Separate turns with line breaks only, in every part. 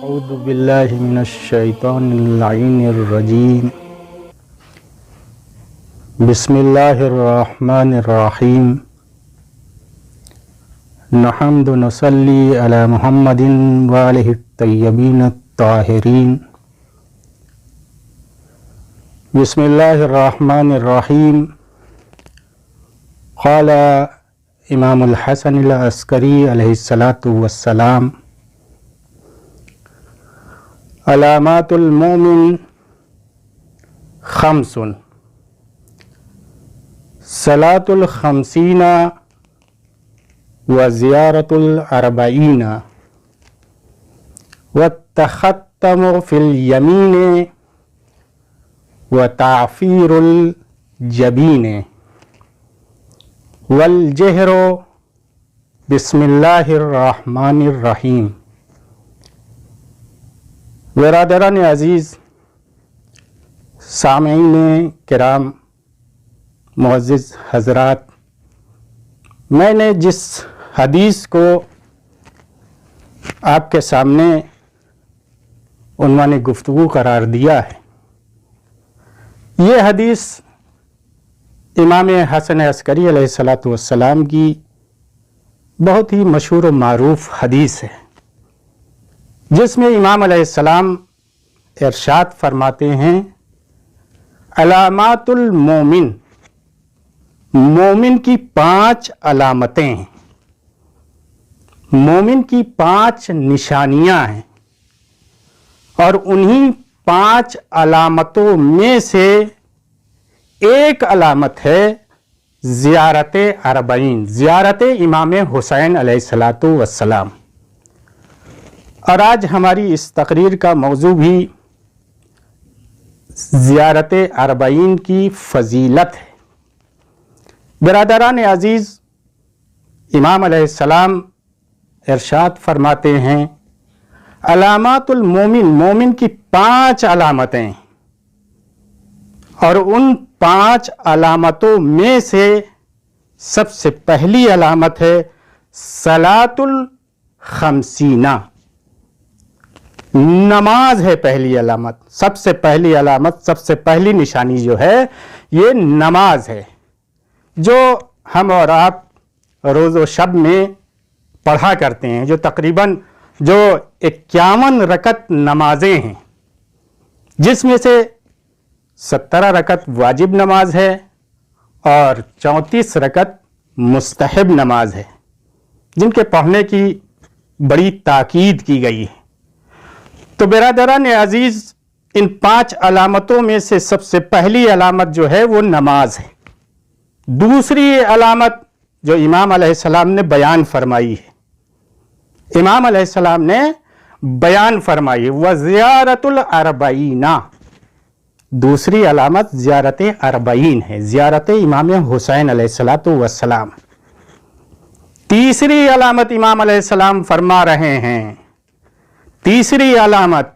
اعوذ باللہ من الشیطان اللعین الرجیم بسم اللہ الرحمن الرحیم نحمد نصلی علی محمد وآلہ الطیبین الطاہرین بسم اللہ الرحمن الرحیم قال امام الحسن العسکری علیہ السلام علامات المومن خمس صلاة الخمسین وزیارة الاربعین والتختم فی الیمین وتعفیر الجبین والجہر بسم اللہ الرحمن الرحیم۔ برادران عزیز، سامعین کرام، معزز حضرات، میں نے جس حدیث کو آپ کے سامنے عنوان گفتگو قرار دیا ہے، یہ حدیث امام حسن عسکری علیہ السلام کی بہت ہی مشہور و معروف حدیث ہے، جس میں امام علیہ السلام ارشاد فرماتے ہیں علامات المومن، مومن کی 5 علامتیں ہیں، مومن کی 5 نشانیاں ہیں، اور انہی 5 علامتوں میں سے ایک علامت ہے زیارت اربعین، زیارت امام حسین علیہ السلام۔ اور آج ہماری اس تقریر کا موضوع بھی زیارت اربعین کی فضیلت ہے۔ برادران عزیز، امام علیہ السلام ارشاد فرماتے ہیں علامات المومن، مومن کی 5 علامتیں، اور ان 5 علامتوں میں سے سب سے پہلی علامت ہے صلاۃ الخمسینہ، نماز ہے پہلی علامت، سب سے پہلی علامت، سب سے پہلی نشانی جو ہے یہ نماز ہے، جو ہم اور آپ روز و شب میں پڑھا کرتے ہیں، جو تقریباً 51 رکعت نمازیں ہیں، جس میں سے 17 رکعت واجب نماز ہے اور 34 رکعت مستحب نماز ہے، جن کے پڑھنے کی بڑی تاکید کی گئی ہے۔ تو برادران عزیز، ان 5 علامتوں میں سے سب سے پہلی علامت جو ہے وہ نماز ہے۔ دوسری علامت جو امام علیہ السلام نے بیان فرمائی ہے، امام علیہ السلام نے بیان فرمائی وزیارت الاربعین، دوسری علامت زیارت اربعین ہے، زیارت امام حسین علیہ السلام۔ تیسری علامت امام علیہ السلام فرما رہے ہیں، تیسری علامت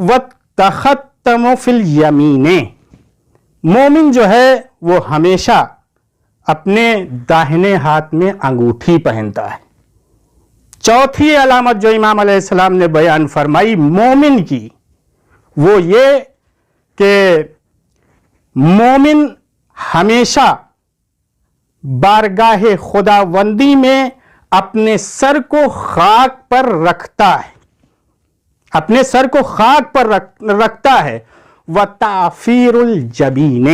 والتختم فی الیمین، مومن جو ہے وہ ہمیشہ اپنے داہنے ہاتھ میں انگوٹھی پہنتا ہے۔ چوتھی علامت جو امام علیہ السلام نے بیان فرمائی مومن کی، وہ یہ کہ مومن ہمیشہ بارگاہ خداوندی میں اپنے سر کو خاک پر رکھتا ہے، اپنے سر کو خاک پر رکھتا ہے۔ وتعفیر الجبین،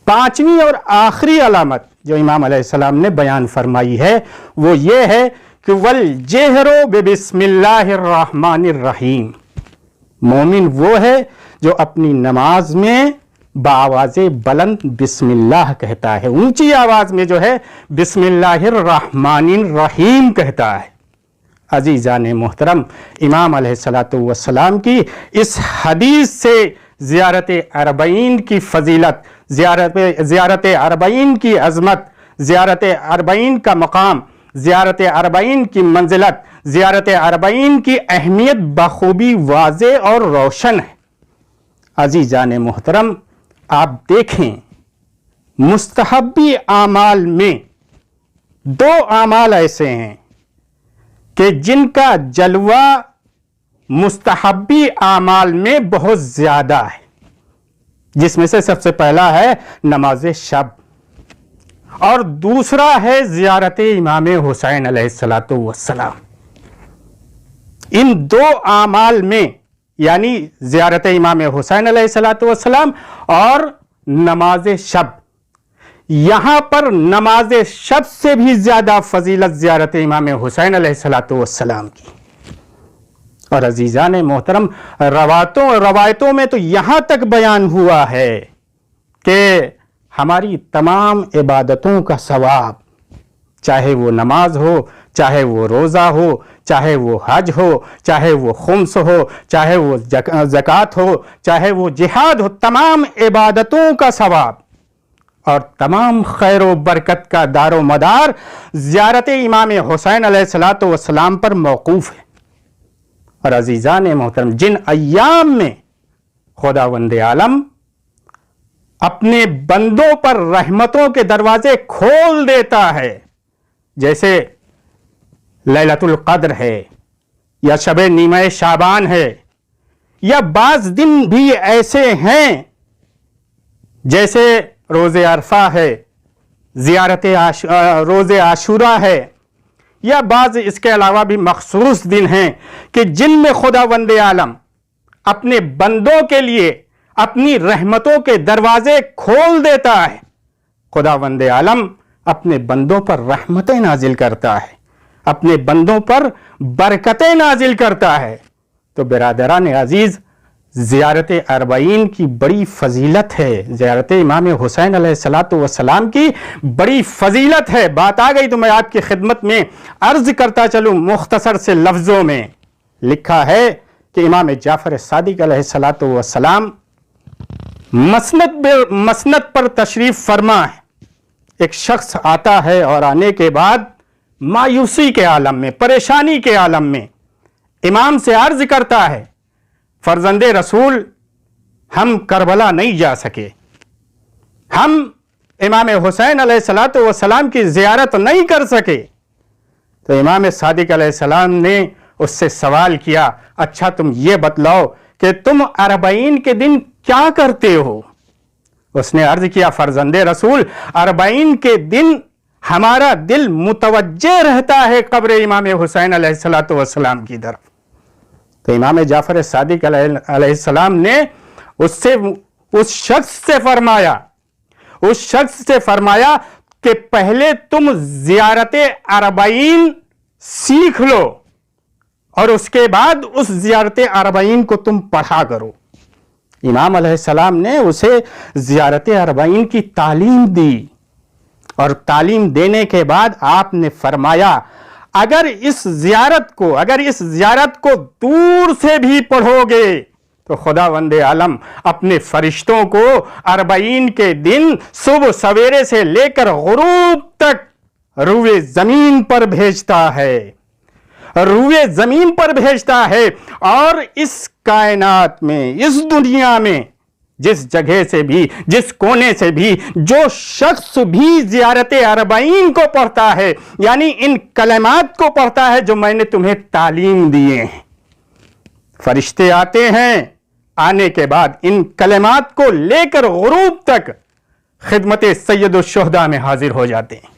پانچویں اور آخری علامت جو امام علیہ السلام نے بیان فرمائی ہے وہ یہ ہے کہ والجہر بسم اللہ الرحمن الرحیم، مومن وہ ہے جو اپنی نماز میں بآواز بلند بسم اللہ کہتا ہے، اونچی آواز میں جو ہے بسم اللہ الرحمن الرحیم کہتا ہے۔ عزیزان محترم، امام علیہ السلام کی اس حدیث سے زیارت اربعین کی فضیلت، زیارت اربعین کی عظمت، زیارت اربعین کا مقام، زیارت اربعین کی منزلت، زیارت اربعین کی اہمیت بخوبی واضح اور روشن ہے۔ عزیزان محترم، آپ دیکھیں مستحبی اعمال میں 2 اعمال ایسے ہیں کہ جن کا جلوہ مستحبی اعمال میں بہت زیادہ ہے، جس میں سے سب سے پہلا ہے نماز شب، اور دوسرا ہے زیارت امام حسین علیہ الصلوۃ والسلام۔ ان دو اعمال میں، یعنی زیارت امام حسین علیہ الصلوۃ والسلام اور نماز شب، یہاں پر نماز شب سے بھی زیادہ فضیلت زیارت امام حسین علیہ الصلوۃ والسلام کی۔ اور عزیزان محترم، روایتوں میں تو یہاں تک بیان ہوا ہے کہ ہماری تمام عبادتوں کا ثواب، چاہے وہ نماز ہو، چاہے وہ روزہ ہو، چاہے وہ حج ہو، چاہے وہ خمس ہو، چاہے وہ زکوٰۃ ہو، چاہے وہ جہاد ہو، تمام عبادتوں کا ثواب اور تمام خیر و برکت کا دار و مدار زیارت امام حسین علیہ الصلوۃ والسلام پر موقوف ہے۔ اور عزیزان محترم، جن ایام میں خداوند عالم اپنے بندوں پر رحمتوں کے دروازے کھول دیتا ہے، جیسے لیلۃ القدر ہے، یا شب نیمہ شعبان ہے، یا بعض دن بھی ایسے ہیں جیسے روز عرفہ ہے، روز عاشوراء ہے، یا بعض اس کے علاوہ بھی مخصوص دن ہیں کہ جن میں خداوند عالم اپنے بندوں کے لیے اپنی رحمتوں کے دروازے کھول دیتا ہے۔ خداوند عالم اپنے بندوں پر رحمتیں نازل کرتا ہے، اپنے بندوں پر برکتیں نازل کرتا ہے۔ تو برادران عزیز، زیارت اربعین کی بڑی فضیلت ہے، زیارت امام حسین علیہ الصلوۃ والسلام کی بڑی فضیلت ہے۔ بات آ گئی تو میں آپ کی خدمت میں عرض کرتا چلوں مختصر سے لفظوں میں۔ لکھا ہے کہ امام جعفر صادق علیہ الصلوۃ والسلام مسند پر تشریف فرما ہے۔ ایک شخص آتا ہے اور آنے کے بعد مایوسی کے عالم میں، پریشانی کے عالم میں امام سے عرض کرتا ہے، فرزند رسول، ہم کربلا نہیں جا سکے، ہم امام حسین علیہ الصلوۃ والسلام کی زیارت نہیں کر سکے۔ تو امام صادق علیہ السلام نے اس سے سوال کیا، اچھا تم یہ بتلاؤ کہ تم اربعین کے دن کیا کرتے ہو؟ اس نے عرض کیا، فرزند رسول، اربعین کے دن ہمارا دل متوجہ رہتا ہے قبر امام حسین علیہ الصلوۃ والسلام کی طرف۔ تو امام جعفر صادق علیہ السلام نے اس شخص سے فرمایا کہ پہلے تم زیارت اربعین سیکھ لو اور اس کے بعد اس زیارت اربعین کو تم پڑھا کرو۔ امام علیہ السلام نے اسے زیارت اربعین کی تعلیم دی، اور تعلیم دینے کے بعد آپ نے فرمایا، اگر اس زیارت کو دور سے بھی پڑھو گے تو خداوند عالم اپنے فرشتوں کو اربعین کے دن صبح سویرے سے لے کر غروب تک روئے زمین پر بھیجتا ہے، اور اس کائنات میں، اس دنیا میں جس جگہ سے بھی، جس کونے سے بھی جو شخص بھی زیارت اربعین کو پڑھتا ہے، یعنی ان کلمات کو پڑھتا ہے جو میں نے تمہیں تعلیم دیے ہیں، فرشتے آتے ہیں، آنے کے بعد ان کلمات کو لے کر غروب تک خدمت سید الشہداء میں حاضر ہو جاتے ہیں۔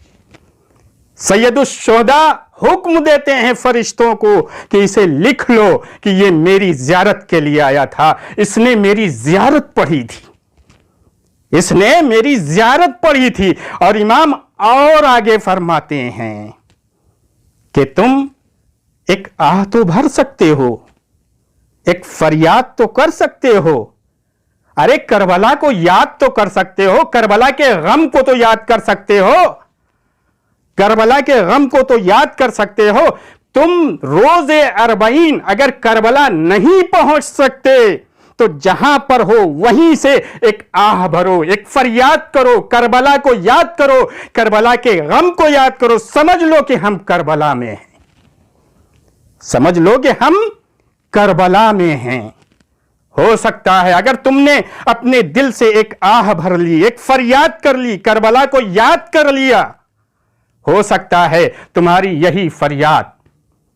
سید الشہداء حکم دیتے ہیں فرشتوں کو کہ اسے لکھ لو کہ یہ میری زیارت کے لیے آیا تھا، اس نے میری زیارت پڑھی تھی۔ اور امام اور آگے فرماتے ہیں کہ تم ایک آہ تو بھر سکتے ہو، ایک فریاد تو کر سکتے ہو، ارے کربلا کو یاد تو کر سکتے ہو، کربلا کے غم کو تو یاد کر سکتے ہو، تم روز اربعین اگر کربلا نہیں پہنچ سکتے تو جہاں پر ہو وہیں سے ایک آہ بھرو، ایک فریاد کرو، کربلا کو یاد کرو، کربلا کے غم کو یاد کرو، سمجھ لو کہ ہم کربلا میں ہیں، ہو سکتا ہے اگر تم نے اپنے دل سے ایک آہ بھر لی، ایک فریاد کر لی، کربلا کو یاد کر لیا، ہو سکتا ہے تمہاری یہی فریاد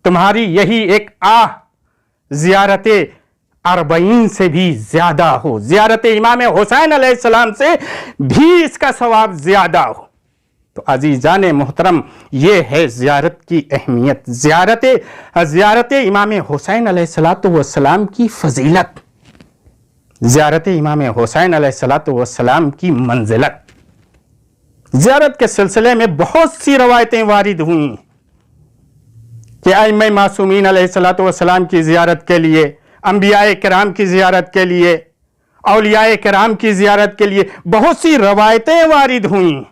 تمہاری یہی ایک آہ زیارت اربعین سے بھی زیادہ ہو، زیارت امام حسین علیہ السلام سے بھی اس کا ثواب زیادہ ہو۔ تو عزیزان محترم، یہ ہے زیارت کی اہمیت، زیارت امام حسین علیہ السلام کی فضیلت، زیارت امام حسین علیہ السلام کی منزلت۔ زیارت کے سلسلے میں بہت سی روایتیں وارد ہوئی کہ ائمہ معصومین علیہ السلام کی زیارت کے لیے، انبیاء کرام کی زیارت کے لیے، اولیاء کرام کی زیارت کے لیے بہت سی روایتیں وارد ہوئیں،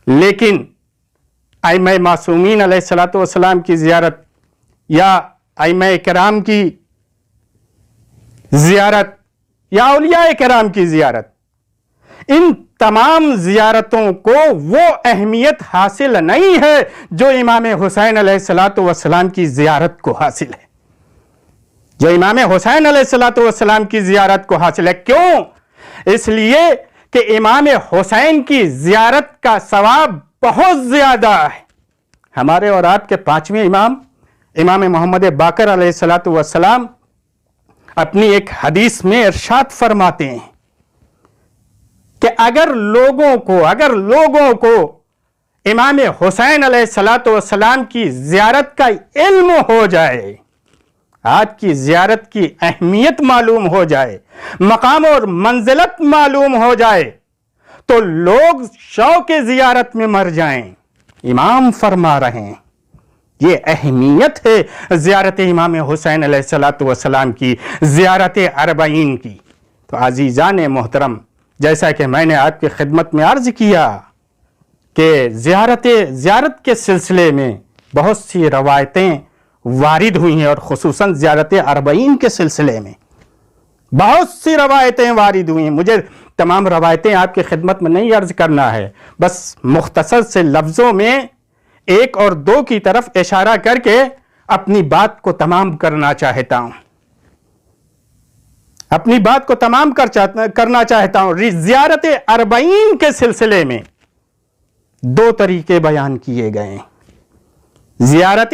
لیکن ائمہ معصومین علیہ السلام کی زیارت یا ائمہ کرام کی زیارت یا اولیاء کرام کی زیارت، ان تمام زیارتوں کو وہ اہمیت حاصل نہیں ہے جو امام حسین علیہ السلام کی زیارت کو حاصل ہے، جو امام حسین علیہ السلام کی زیارت کو حاصل ہے۔ کیوں؟ اس لیے کہ امام حسین کی زیارت کا ثواب بہت زیادہ ہے۔ ہمارے اور آپ کے پانچویں امام محمد باقر علیہ السلام اپنی ایک حدیث میں ارشاد فرماتے ہیں کہ اگر لوگوں کو امام حسین علیہ السلام کی زیارت کا علم ہو جائے، آپ کی زیارت کی اہمیت معلوم ہو جائے، مقام اور منزلت معلوم ہو جائے، تو لوگ شوق زیارت میں مر جائیں۔ امام فرما رہے ہیں یہ اہمیت ہے زیارت امام حسین علیہ السلام کی، زیارت اربعین کی۔ تو عزیزان محترم، جیسا کہ میں نے آپ کی خدمت میں عرض کیا کہ زیارت کے سلسلے میں بہت سی روایتیں وارد ہوئی ہیں، اور خصوصاً زیارت اربعین کے سلسلے میں بہت سی روایتیں وارد ہوئی ہیں۔ مجھے تمام روایتیں آپ کی خدمت میں نہیں عرض کرنا ہے، بس مختصر سے لفظوں میں ایک اور دو کی طرف اشارہ کر کے اپنی بات کو تمام کرنا چاہتا ہوں، زیارت اربعین کے سلسلے میں دو طریقے بیان کیے گئے ہیں۔ زیارت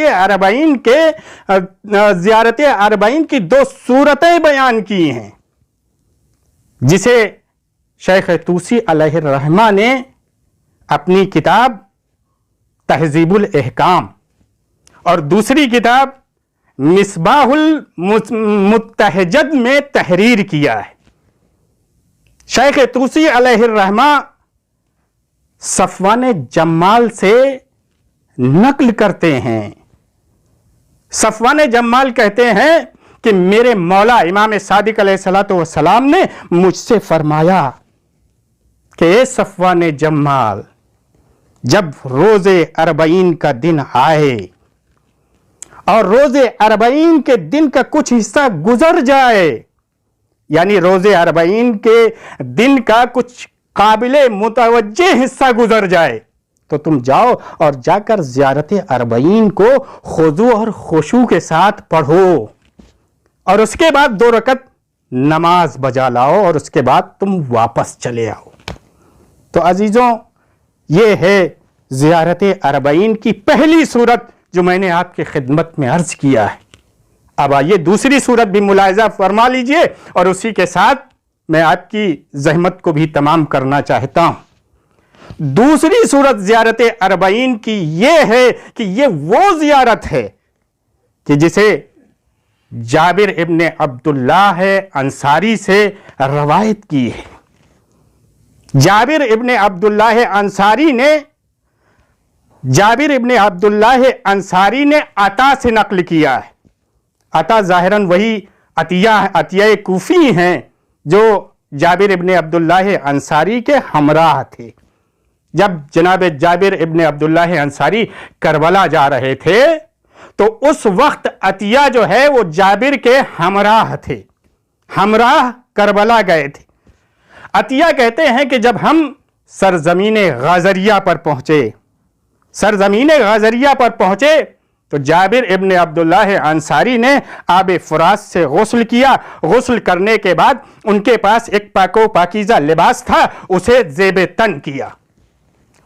اربعین کی دو صورتیں بیان کی ہیں، جسے شیخ طوسی علیہ الرحمہ نے اپنی کتاب تہذیب الاحکام اور دوسری کتاب مصباح المتہجد میں تحریر کیا ہے۔ شیخ طوسی علیہ الرحمہ صفوان جمال سے نقل کرتے ہیں، صفوان جمال کہتے ہیں کہ میرے مولا امام صادق علیہ السلام نے مجھ سے فرمایا کہ اے صفوان جمال، جب روز اربعین کا دن آئے اور روز اربعین کے دن کا کچھ حصہ گزر جائے، یعنی روز اربعین کے دن کا کچھ قابل متوجہ حصہ گزر جائے، تو تم جاؤ اور جا کر زیارت اربعین کو خضوع اور خشوع کے ساتھ پڑھو، اور اس کے بعد 2 رکعت نماز بجا لاؤ، اور اس کے بعد تم واپس چلے آؤ۔ تو عزیزوں، یہ ہے زیارت اربعین کی پہلی صورت جو میں نے آپ کی خدمت میں عرض کیا ہے۔ اب آئیے دوسری صورت بھی ملاحظہ فرما لیجئے، اور اسی کے ساتھ میں آپ کی زحمت کو بھی تمام کرنا چاہتا ہوں۔ دوسری صورت زیارت اربعین کی یہ ہے کہ یہ وہ زیارت ہے کہ جسے جابر ابن عبداللہ انصاری سے روایت کی ہے۔ جابر ابن عبداللہ انصاری نے عطا سے نقل کیا ہے۔ عطا ظاہراً وہی عطیہ کوفی ہیں جو جابر ابن عبداللہ انصاری کے ہمراہ تھے۔ جب جناب جابر ابن عبداللہ انصاری کربلا جا رہے تھے تو اس وقت عطیہ جو ہے وہ جابر کے ہمراہ تھے، ہمراہ کربلا گئے تھے۔ عطیہ کہتے ہیں کہ جب ہم سرزمین غازریہ پر پہنچے تو جابر ابن عبداللہ انصاری نے آب فرات سے غسل کیا۔ غسل کرنے کے بعد ان کے پاس ایک پاک و پاکیزہ لباس تھا، اسے زیب تن کیا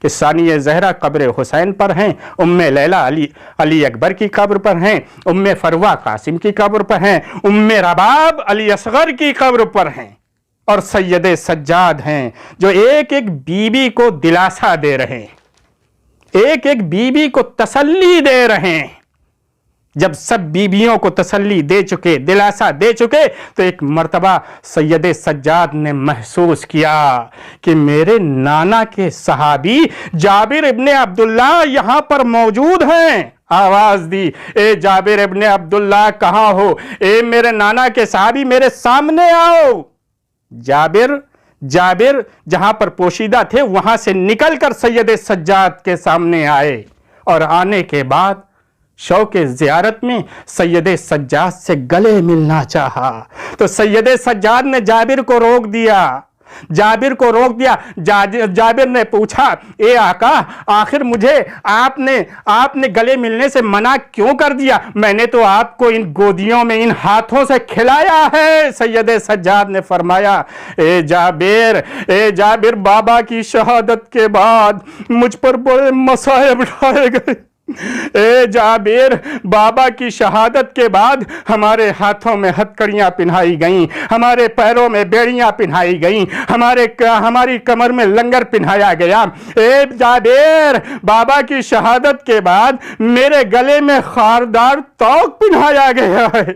کہ ثانیہ زہرا قبر حسین پر ہیں، ام لیلہ علی اکبر کی قبر پر ہیں، ام فروہ قاسم کی قبر پر ہیں، ام رباب علی اصغر کی قبر پر ہیں، اور سید سجاد ہیں جو ایک ایک بیوی کو دلاسا دے رہے ہیں، ایک ایک بیوی کو تسلی دے رہے ہیں۔ جب سب بیویوں کو تسلی دے چکے، دلاسا دے چکے، تو ایک مرتبہ سید سجاد نے محسوس کیا کہ میرے نانا کے صحابی جابر ابن عبداللہ یہاں پر موجود ہیں۔ آواز دی، اے جابر ابن عبداللہ کہاں ہو؟ اے میرے نانا کے صحابی میرے سامنے آؤ۔ جابر جہاں پر پوشیدہ تھے وہاں سے نکل کر سید سجاد کے سامنے آئے، اور آنے کے بعد شوق زیارت میں سید سجاد سے گلے ملنا چاہا، تو سید سجاد نے جابر کو روک دیا۔ جابر نے پوچھا، اے آقا، آخر مجھے آپ نے گلے ملنے سے منع کیوں کر دیا؟ میں نے تو آپ کو ان گودیوں میں ان ہاتھوں سے کھلایا ہے۔ سید سجاد نے فرمایا، اے جابر، بابا کی شہادت کے بعد مجھ پر بڑے مصائب ڈھائے گئے۔ اے جابر، بابا کی شہادت کے بعد ہمارے ہاتھوں میں ہتکڑیاں پہنائی گئیں، ہمارے پیروں میں بیڑیاں پہنائی گئیں، ہماری کمر میں لنگر پہنایا گیا۔ اے جابر، بابا کی شہادت کے بعد میرے گلے میں خاردار توق پہنایا گیا ہے۔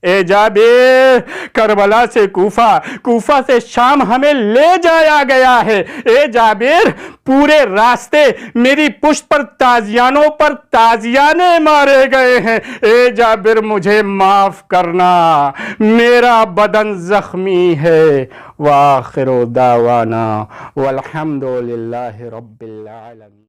اے جابر، کربلا سے کوفہ سے شام ہمیں لے جایا گیا ہے۔ اے جابر، پورے راستے میری پشت پر تازیانے مارے گئے ہیں۔ اے جابر، مجھے معاف کرنا، میرا بدن زخمی ہے۔ وآخر دعوانا والحمد للہ رب العالمین۔